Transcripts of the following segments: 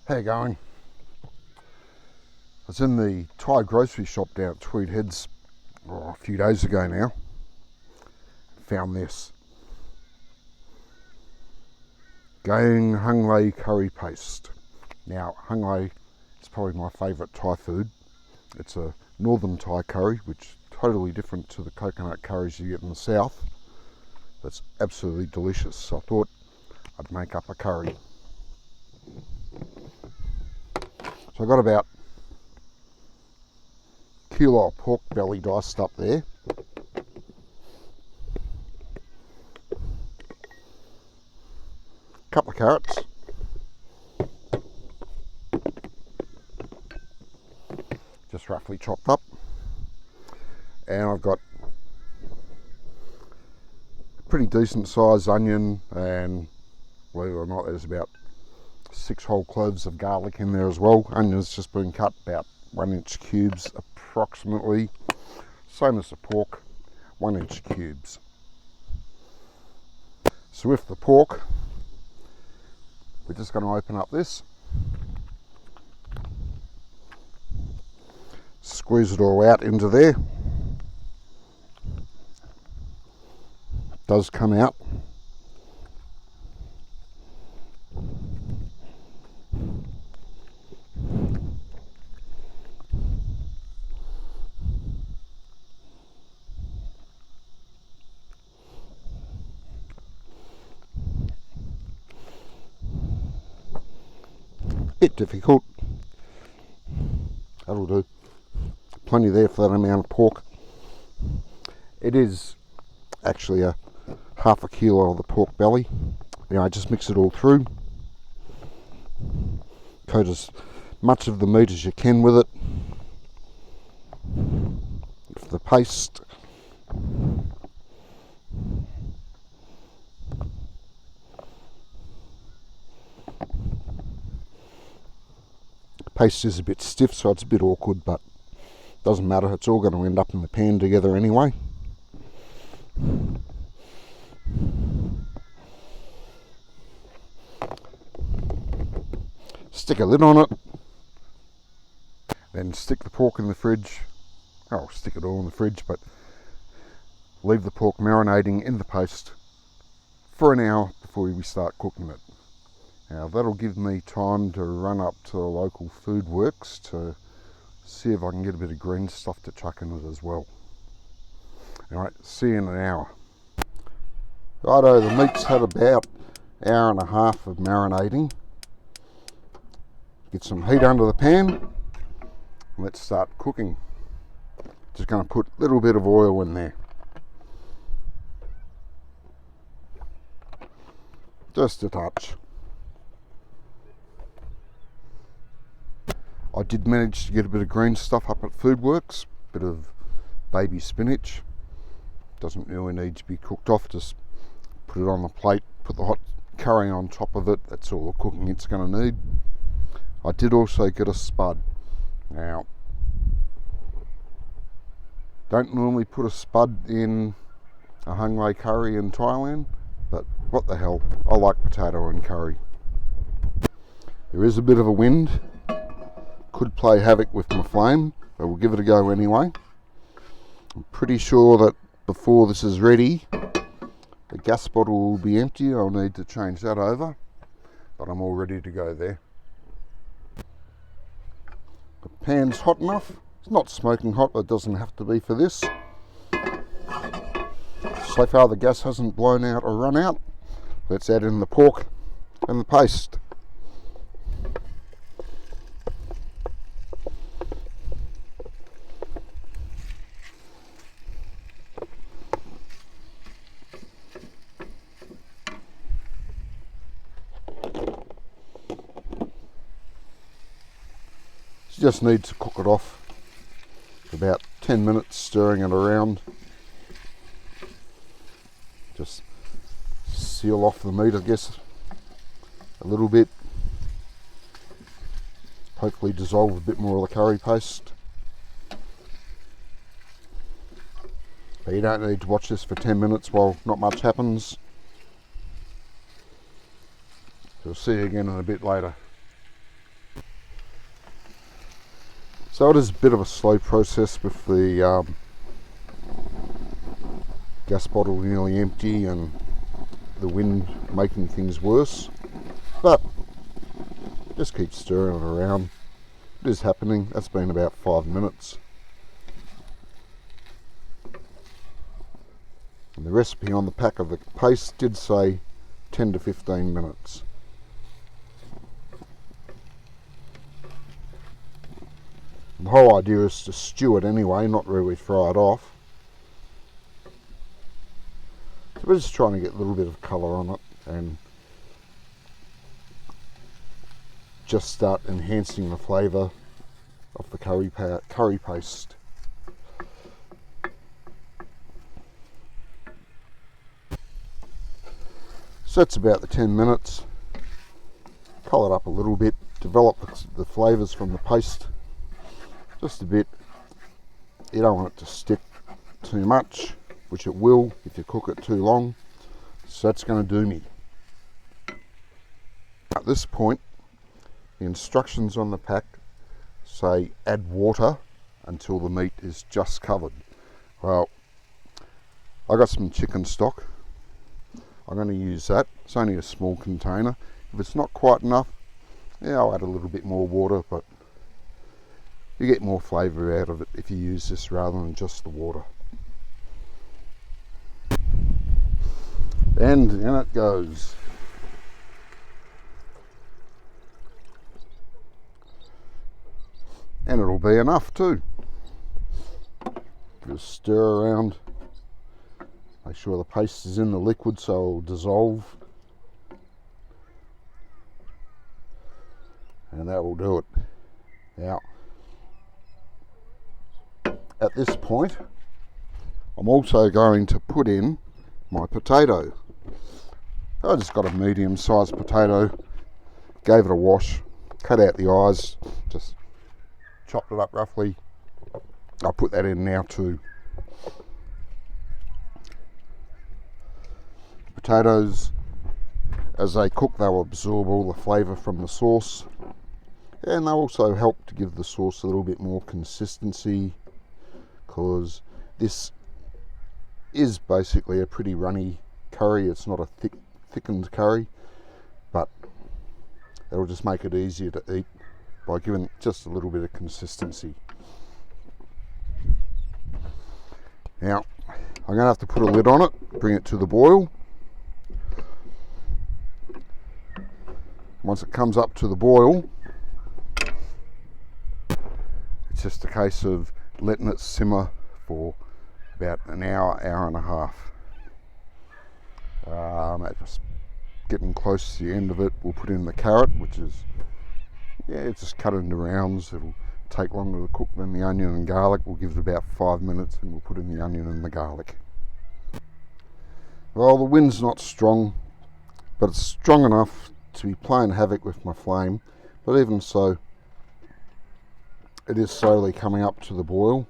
How you going? I was in the Thai grocery shop down at Tweed Heads a few days ago now. Found this Gang Hung Lei curry paste. Now, Hung Lei is probably my favourite Thai food. It's a northern Thai curry, which is totally different to the coconut curries you get in the south. That's absolutely delicious. So I thought I'd make up a curry. So I got about a kilo of pork belly diced up there. A couple of carrots. Just roughly chopped up. And I've got a pretty decent sized onion, and believe it or not, there's about 6 whole cloves of garlic in there as well. Onion's just been cut about 1-inch cubes approximately. Same as the pork, 1-inch cubes. So with the pork, we're just going to open up this, squeeze it all out into there. It does come out. Bit difficult. That'll do. Plenty there for that amount of pork. It is actually a half a kilo of the pork belly. Now just mix it all through. Coat as much of the meat as you can with it. For the paste. Paste is a bit stiff, so it's a bit awkward, but doesn't matter, it's all going to end up in the pan together anyway. Stick a lid on it, then stick the pork in the fridge. Oh, stick it all in the fridge, but leave the pork marinating in the paste for an hour before we start cooking it. Now that'll give me time to run up to the local food works to see if I can get a bit of green stuff to chuck in it as well. Alright, see you in an hour. Righto, the meat's had about an hour and a half of marinating. Get some heat under the pan and let's start cooking. Just going to put a little bit of oil in there. Just a touch. I did manage to get a bit of green stuff up at Foodworks, bit of baby spinach. Doesn't really need to be cooked off, just put it on the plate, put the hot curry on top of it, that's all the cooking it's going to need. I did also get a spud. Now, don't normally put a spud in a Hung Lei curry in Thailand, but what the hell, I like potato and curry. There is a bit of a wind. Could play havoc with my flame, but we'll give it a go anyway. I'm pretty sure that before this is ready, the gas bottle will be empty. I'll need to change that over, but I'm all ready to go there. The pan's hot enough. It's not smoking hot, but it doesn't have to be for this. So far the gas hasn't blown out or run out. Let's add in the pork and the paste. Just need to cook it off for about 10 minutes, stirring it around. Just seal off the meat, I guess, a little bit. Hopefully dissolve a bit more of the curry paste. But you don't need to watch this for 10 minutes while not much happens. So we'll see you again in a bit later. So it is a bit of a slow process with the gas bottle nearly empty and the wind making things worse, but just keep stirring it around. It is happening. That's been about 5 minutes. And the recipe on the pack of the paste did say 10 to 15 minutes. The whole idea is to stew it anyway, not really fry it off. So we're just trying to get a little bit of colour on it and just start enhancing the flavour of the curry paste. So that's about the 10 minutes. Colour it up a little bit, develop the flavours from the paste just a bit. You don't want it to stick too much, which it will if you cook it too long. So that's going to do me. At this point, the instructions on the pack say add water until the meat is just covered. Well, I got some chicken stock. I'm going to use that. It's only a small container. If it's not quite enough, yeah, I'll add a little bit more water, but you get more flavour out of it if you use this rather than just the water. And in it goes. And it'll be enough too. Just stir around. Make sure the paste is in the liquid so it'll dissolve. And that will do it. Now, at this point, I'm also going to put in my potato. I just got a medium-sized potato, gave it a wash, cut out the eyes, just chopped it up roughly. I'll put that in now too. Potatoes, as they cook, they'll absorb all the flavour from the sauce, and they'll also help to give the sauce a little bit more consistency, because this is basically a pretty runny curry. It's not a thickened curry, but it'll just make it easier to eat by giving it just a little bit of consistency. Now, I'm going to have to put a lid on it, bring it to the boil. Once it comes up to the boil, it's just a case of letting it simmer for about an hour, hour and a half. Just getting close to the end of it, we'll put in the carrot, which is, it's just cut into rounds. It'll take longer to cook than the onion and garlic. We'll give it about 5 minutes and we'll put in the onion and the garlic. Well, the wind's not strong, but it's strong enough to be playing havoc with my flame. But even so, it is slowly coming up to the boil.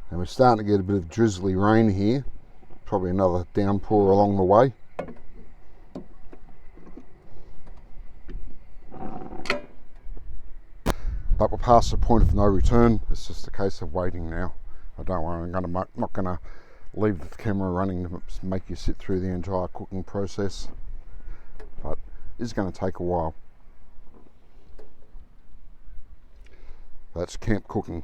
And we're starting to get a bit of drizzly rain here. Probably another downpour along the way. But we're past the point of no return. It's just a case of waiting now. I'm not going to leave the camera running to make you sit through the entire cooking process. But it's going to take a while. That's camp cooking.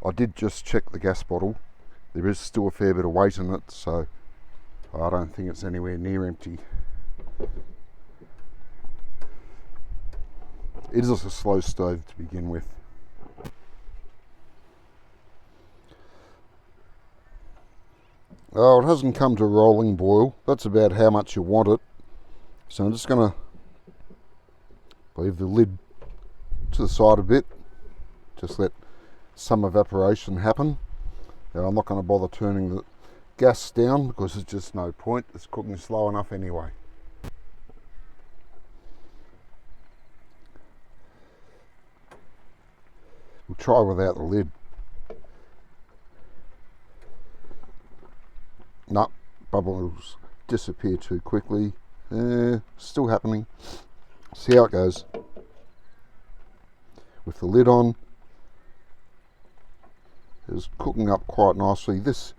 I did just check the gas bottle. There is still a fair bit of weight in it, so I don't think it's anywhere near empty. It is a slow stove to begin with. Oh, it hasn't come to a rolling boil. That's about how much you want it. So I'm just going to leave the lid to the side a bit. Just let some evaporation happen. Now, I'm not going to bother turning the gas down because there's just no point. It's cooking slow enough anyway. We'll try without the lid. bubbles disappear too quickly. Still happening. See how it goes. With the lid on, it's cooking up quite nicely. This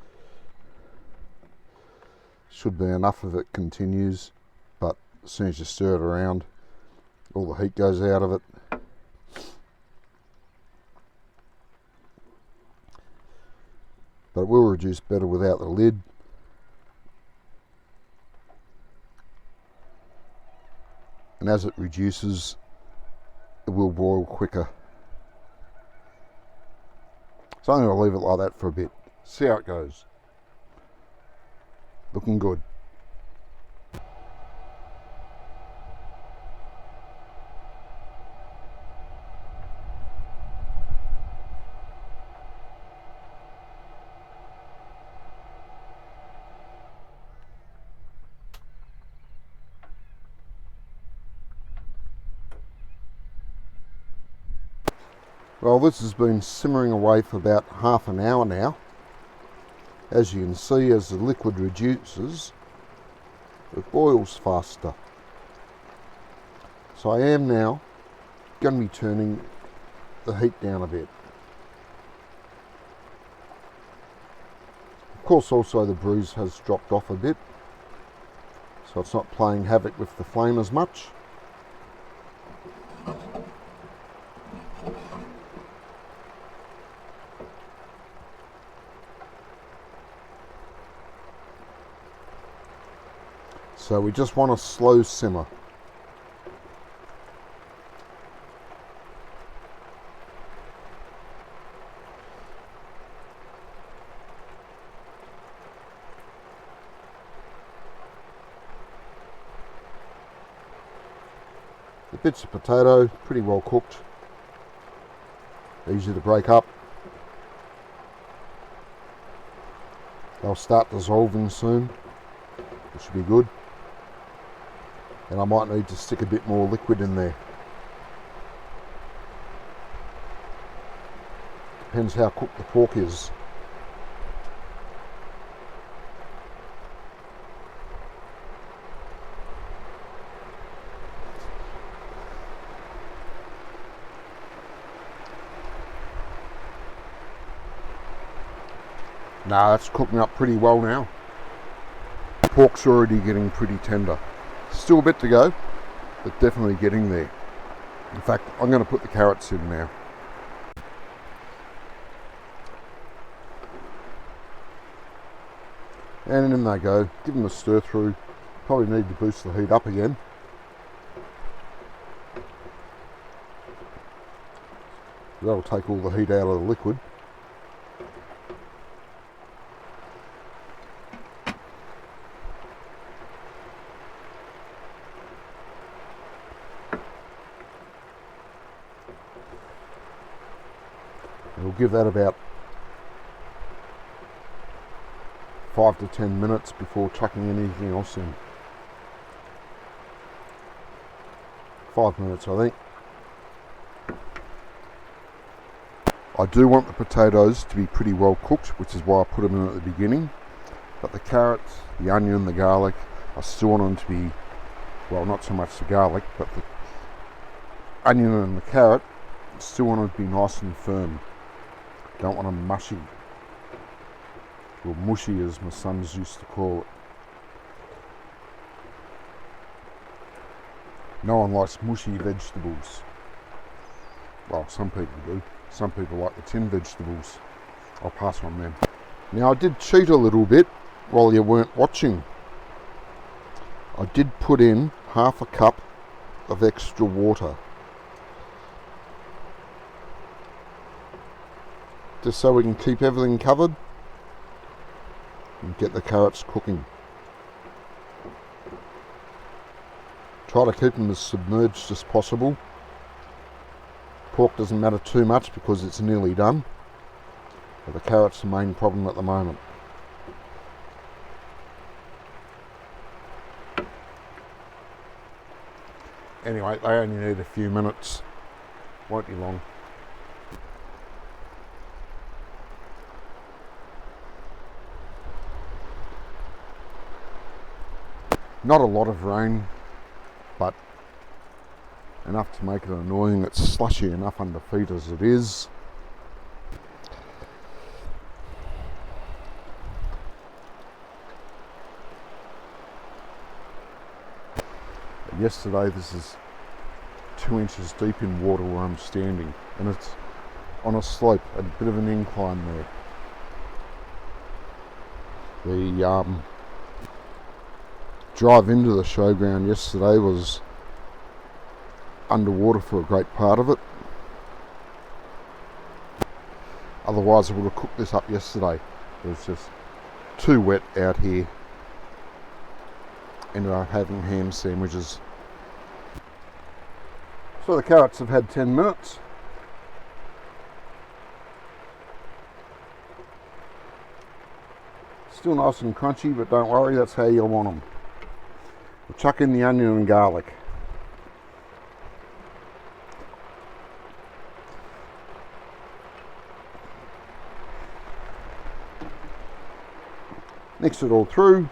should be enough of it continues, but as soon as you stir it around, all the heat goes out of it. But it will reduce better without the lid. And as it reduces, it will boil quicker. So I'm going to leave it like that for a bit. See how it goes. Looking good. Well, this has been simmering away for about half an hour now. As you can see, as the liquid reduces, it boils faster. So I am now going to be turning the heat down a bit. Of course, also the bruise has dropped off a bit, so it's not playing havoc with the flame as much. So we just want a slow simmer. The bits of potato, pretty well cooked. Easy to break up. They'll start dissolving soon, which should be good. And I might need to stick a bit more liquid in there. Depends how cooked the pork is. Nah, that's cooking up pretty well now. Pork's already getting pretty tender. Still a bit to go, but definitely getting there. In fact, I'm going to put the carrots in now. And in they go. Give them a stir through. Probably need to boost the heat up again. That'll take all the heat out of the liquid. We'll give that about 5 to 10 minutes before chucking anything else in. 5 minutes, I think. I do want the potatoes to be pretty well cooked, which is why I put them in at the beginning. But the carrots, the onion, the garlic, I still want them to be, well, not so much the garlic, but the onion and the carrot, I still want them to be nice and firm. Don't want them mushy, or mushy as my sons used to call it. No one likes mushy vegetables. Well, some people do. Some people like the tin vegetables. I'll pass on them. Now, I did cheat a little bit while you weren't watching. I did put in half a cup of extra water, just so we can keep everything covered and get the carrots cooking. Try to keep them as submerged as possible. Pork doesn't matter too much because it's nearly done, but the carrot's the main problem at the moment. Anyway, they only need a few minutes, won't be long. Not a lot of rain, but enough to make it annoying. It's slushy enough under feet as it is. Yesterday, this is 2 inches deep in water where I'm standing, and it's on a slope, a bit of an incline there. The drive into the showground yesterday was underwater for a great part of it. Otherwise I would have cooked this up yesterday. It was just too wet out here. Ended up having ham sandwiches. So the carrots have had 10 minutes. Still nice and crunchy, but don't worry, that's how you'll want them. We'll chuck in the onion and garlic. Mix it all through.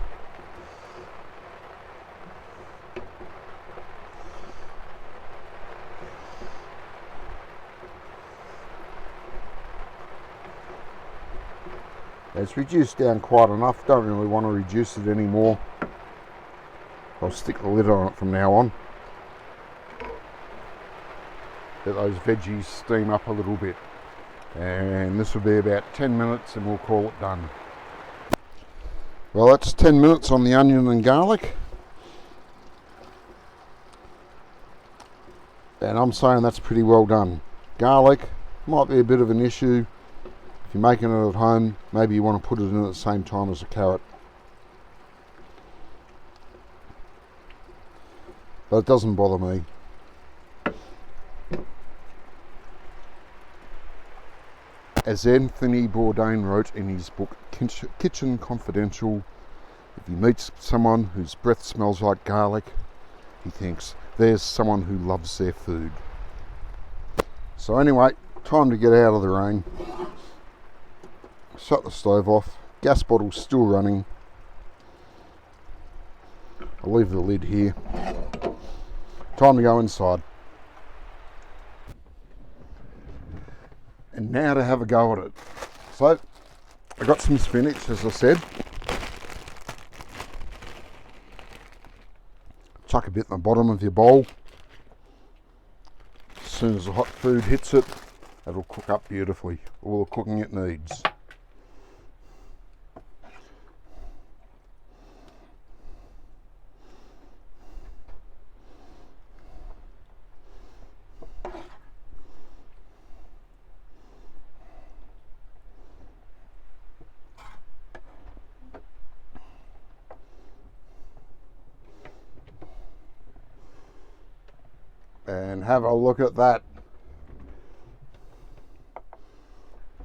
It's reduced down quite enough, don't really want to reduce it anymore. I'll stick the lid on it from now on. Let those veggies steam up a little bit. And this will be about 10 minutes and we'll call it done. Well, that's 10 minutes on the onion and garlic. And I'm saying that's pretty well done. Garlic might be a bit of an issue. If you're making it at home, maybe you want to put it in at the same time as a carrot. But it doesn't bother me. As Anthony Bourdain wrote in his book Kitchen Confidential, if he meets someone whose breath smells like garlic, he thinks, there's someone who loves their food. So anyway, time to get out of the rain. Shut the stove off. Gas bottle's still running. I'll leave the lid here. Time to go inside. And now to have a go at it. So, I got some spinach, as I said. Chuck a bit in the bottom of your bowl. As soon as the hot food hits it, it'll cook up beautifully. All the cooking it needs. And have a look at that.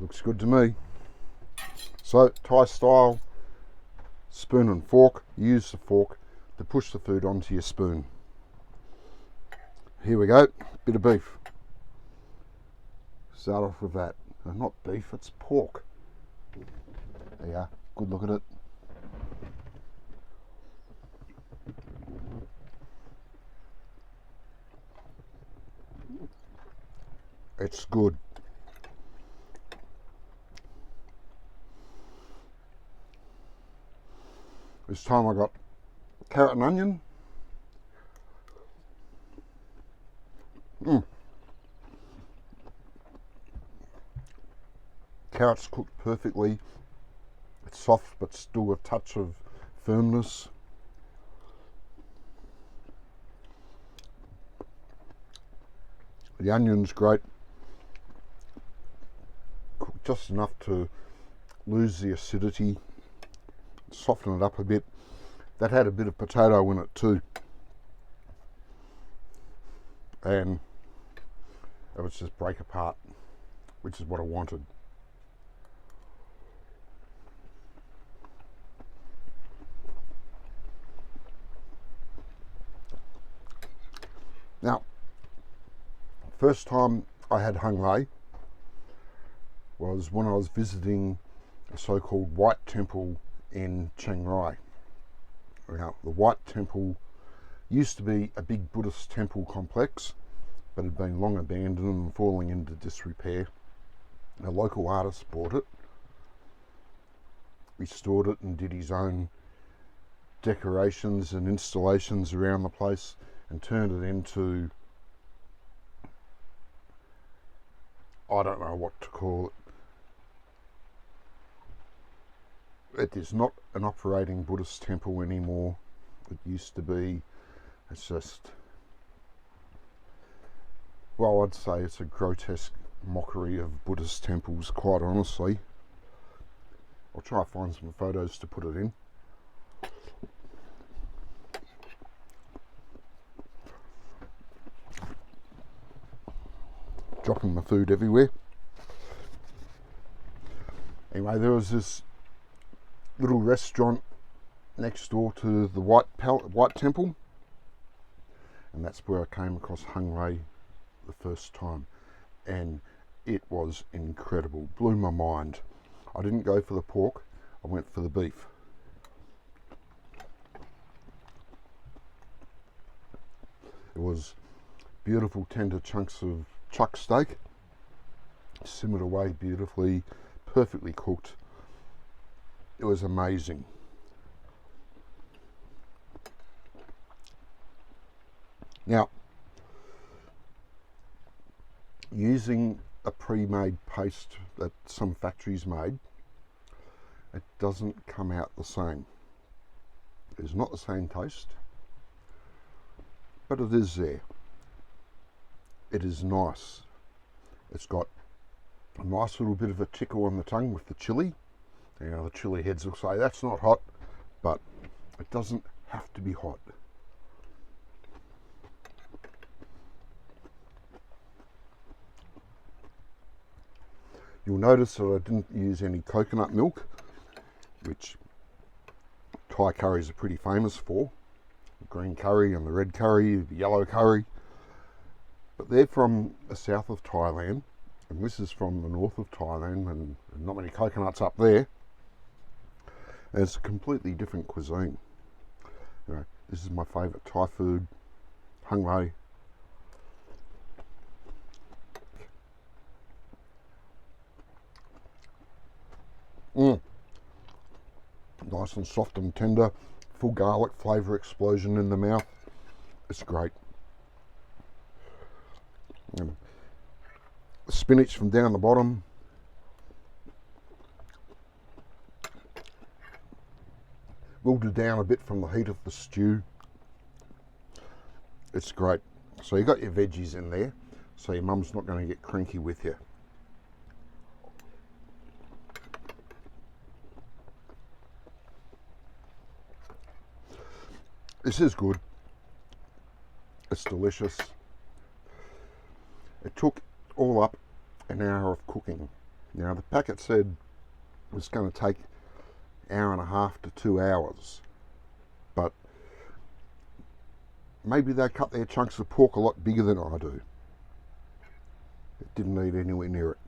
Looks good to me. So, Thai style, spoon and fork. Use the fork to push the food onto your spoon. Here we go, bit of beef. Start off with that. No, not beef, it's pork. There you are, good look at it. It's good. This time I got carrot and onion. Carrots cooked perfectly. It's soft but still a touch of firmness. The onion's great. Cooked just enough to lose the acidity, soften it up a bit. That had a bit of potato in it too. And it was just break apart, which is what I wanted. Now, first time I had hung lei was when I was visiting a so-called White Temple in Chiang Rai. Now, the White Temple used to be a big Buddhist temple complex, but had been long abandoned and falling into disrepair. A local artist bought it, restored it, and did his own decorations and installations around the place and turned it into, I don't know what to call it. It is not an operating Buddhist temple anymore. It used to be. It's just, well, I'd say it's a grotesque mockery of Buddhist temples, quite honestly. I'll try to find some photos to put it in. Dropping my food everywhere. Anyway, there was this little restaurant next door to the White Temple, and that's where I came across Hung Wei the first time, and it was incredible. Blew my mind. I didn't go for the pork, I went for the beef. It was beautiful tender chunks of chuck steak, simmered away beautifully, perfectly cooked. It was amazing. Now, using a pre-made paste that some factories made, it doesn't come out the same. It's not the same taste, but it is there. It is nice. It's got a nice little bit of a tickle on the tongue with the chili. You know, the chili heads will say that's not hot, but it doesn't have to be hot. You'll notice that I didn't use any coconut milk, which Thai curries are pretty famous for. The green curry and the red curry, the yellow curry. But they're from the south of Thailand, and this is from the north of Thailand, and not many coconuts up there. And it's a completely different cuisine. You know, this is my favourite Thai food, Hung Wei. Nice and soft and tender, full garlic flavour explosion in the mouth. It's great. Spinach from down the bottom. Wilted down a bit from the heat of the stew. It's great. So you got your veggies in there, so your mum's not going to get cranky with you. This is good. It's delicious. It took all up an hour of cooking. Now the packet said it was going to take an hour and a half to 2 hours, but maybe they cut their chunks of pork a lot bigger than I do. It didn't need anywhere near it.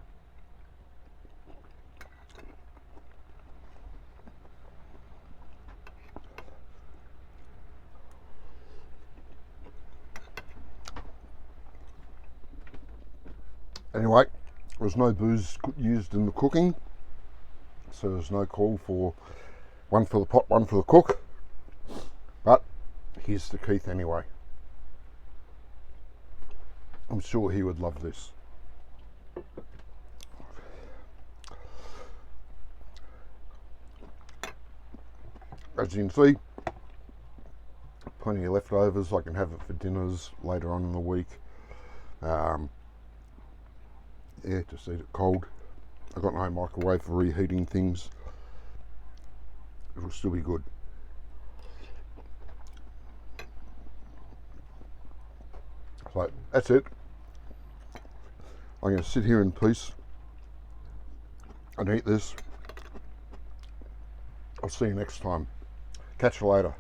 Anyway, there was no booze used in the cooking, so there's no call for one for the pot, one for the cook. But here's to Keith anyway. I'm sure he would love this. As you can see, plenty of leftovers. I can have it for dinners later on in the week. Yeah, just eat it cold. I've got no microwave for reheating things. It'll still be good. So that's it. I'm going to sit here in peace and eat this. I'll see you next time. Catch you later.